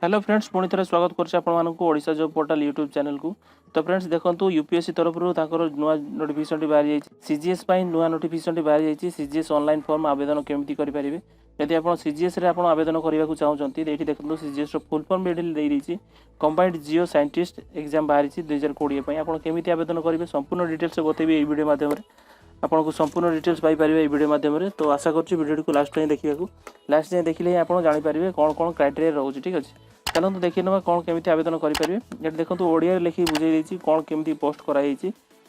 Hello friends, पुणी थे स्वागत Karsha job portal YouTube channel को। तो फ्रेंड्स देखो यूपीएससी तरफ नुआ नोटिफिकेशन बाहरी जाइए सीजीएस नुआ नोटिफिकेशन बाहरी जाइए सीजीएस ऑनलाइन फॉर्म आवेदन केमती करेंगे। यदि आप सीजीएस रे आपन आवेदन करने चाहते हैं देखो सीजीएस फुल फॉर्म ये कंबाइंड जियो साइंटिस्ट एग्जाम बाहरी 2020 आप केमी आवेदन करेंगे संपूर्ण डिटेल्स बतेबी वीडियो माध्यम आपको संपूर्ण डिटेल्स पाइपर वीडियो माध्यम। तो आशा करूँ वीडियो को लास्ट टाइम देखा लास्ट टाइम देखिले आप जानीपारे कौन कौन क्राइटेरिया रोचे। ठीक अच्छे चलते देखिए ना कौन केमी आवेदन करेंगे। ये देखो ओडिया लिखी बुझे कौन केमी पोस्ट कराई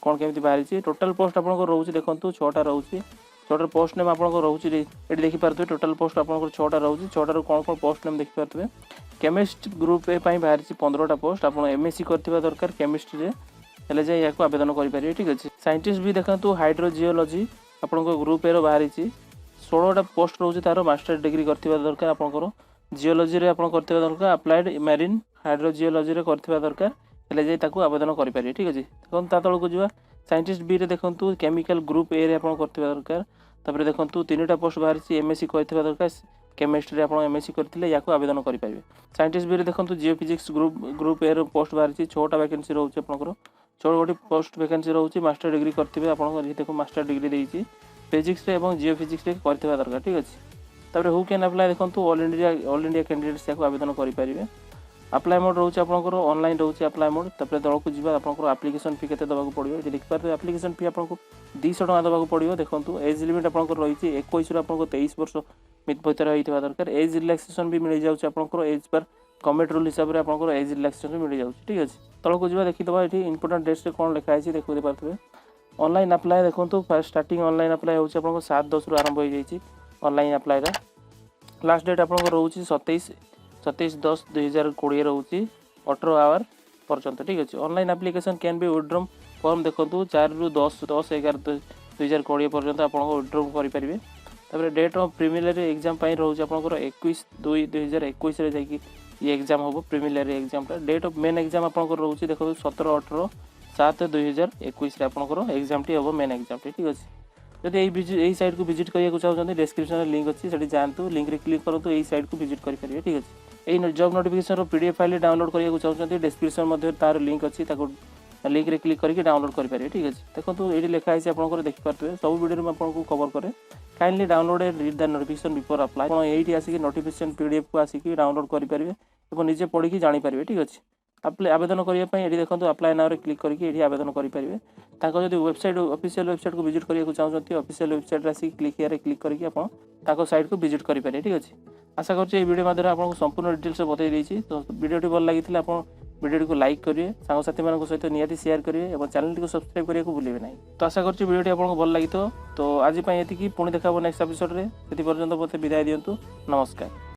कौन केमी बाहरी टोटाल पोस्ट आप रोचे देखो 6टा रोचे 6टार पोस्ट नेम आप रोचे ये देखिपे टोटाल पोस्ट आप 6टा रोचे 6टार कौन कौन पोस्ट नेम देखिपे। केमिस्ट ग्रुप ए बाहरी 15टा पोस्ट आप एमएससी करथिबा दरकार केमिस्ट्री हेले जाए या आवेदन करेंगे। ठीक अच्छे साइंटिस्ट भी देखो हाइड्रोजियोलॉजी आपको ग्रुप ए बाहरी 16टा पोस्ट रोचे तार मास्टर डिग्री करथिबा दरकार आपंकर जियोलॉजी रे आपन करथिबा दरकार अप्लाइड मैरीन हाइड्रोजियोलॉजी रे करथिबा दरकार हेले जाई ताकू आवेदन करि पारे। ठीक अछि देखन ता तळ को जिवा साइंटिस्ट बी रे देखंतु केमिकल ग्रुप ए रे आपन करथिबा दरकार तापर देखंतु 3टा पोस्ट बाहरी एमएससी करथिबा दरकार केमिस्ट्री आपन एमएससी करथिले याकू आवेदन करि पारिबे। साइंटिस्ट बी रे देखंतु जियोफिजिक्स ग्रुप ए रे पोस्ट बाहरी 6टा वैकेंसी रहउछि आपनकर 6 गोटी पोस्ट वैकेंसी रहउछि मास्टर डिग्री करथिबे आपन देखो मास्टर डिग्री देइछि फिजिक्स रे एवं जियोफिजिक्स रे करथिबा दरकार। ठीक अछि तापर हु कैन अप्लाई देखो ऑल इंडिया कैंडिडेट्स या आवेदन करेंगे। अप्लाई मोड रोचे आपंकर ऑनलाइन रोचे अप्लाई मोड तापर दल को जीवा आपंकर एप्लिकेशन फी केते दबाक पड़ियो ये देखिपारे एप्लिकेशन फी आपको 200 टका दबाक पड़ियो। देखो एज लिमिट आपंकर रही 21 रु आपको 23 वर्ष भितर होइथिबा दरकार एज रिलैक्सेशन भी मिल जाउछ आपंकर एज पर गवर्नमेंट रूल हिसाब से आपंकर एज रिलैक्सेशन भी मिल जाउछ। ठीक अछि तल को जीवा देखिदबा एठी इंपोर्टेंट डेट्स रे कोन लिखा है देखो पारथबे ऑनलाइन अप्लाई देखो फर्स्ट स्टार्टिंग ऑनलाइन अप्लाई होछ आपंकर 7/10 रु आरंभ हो जाइछि ऑनलाइन अप्लाई रा लास्ट डेट आप रोचे 27/10/2020 रोचे 18 आवर पर्यंत। ठीक अच्छे online application can be withdraw form देखो 4 रु 10/11/2020 पर्यंत आप विथड्रॉ करेंगे। तापर डेट ऑफ प्रिलिमिनरी एग्जाम रोचे आप 21/2/2021 रे जाकि ये एग्जाम हम preliminary exam date of main exam आप रोचे देखो 17/18/7/2021 आपंकर एग्जाम टी हम मेन एग्जाम टी। ठीक अच्छे जदि यही साइट को विजिट करने चाहते डिस्क्रिप्शन लिंक अच्छी से जातु लिंक रे क्लिक करूँ यही साइट को विजिट करेंगे। ठीक अच्छे यही job notification PDF file download करने चाहते डिस्क्रिप्शन तार लिंक अच्छी लिंक रे क्लिक करके डाउनलोड करेंगे। ठीक अच्छे देखो ये लिखाई आप देखिपे सब वीडियो में आपको कवर करे kindly download read the notification before apply ये आसिक नोटिफिकेशन पीडीएफ को आसिक डाउनलोड करेंगे और निजे पढ़ी जानीपारे। ठीक अच्छे आवेदन करने ये देखो अप्लाई नाउ रे क्लिक करके आवेदन करेंगे। जो वेबसाइट ऑफिशियल वेबसाइट को विजिट करने चाहते ऑफिशियल वेबसाइट आसिक क्लिक करके आप साइट को विजिट करेंगे। ठीक अच्छे आशा करुँचे वीडियो माध्यम आपको संपूर्ण डिटेल्स बतई देती। तो वीडियो भल लगी आप वीडियो को लाइक करेंगे सांगसाथी मान सहित निहाती शेयर करेंगे और चैनल को सब्सक्राइब करने को भूलें ना। तो आशा करुँचे वीडियो आपको भल लगी तो आज ये पुणी देखा नेक्स्ट एपिसोड में से पर्यंत मत विदाय दिंतु। नमस्कार।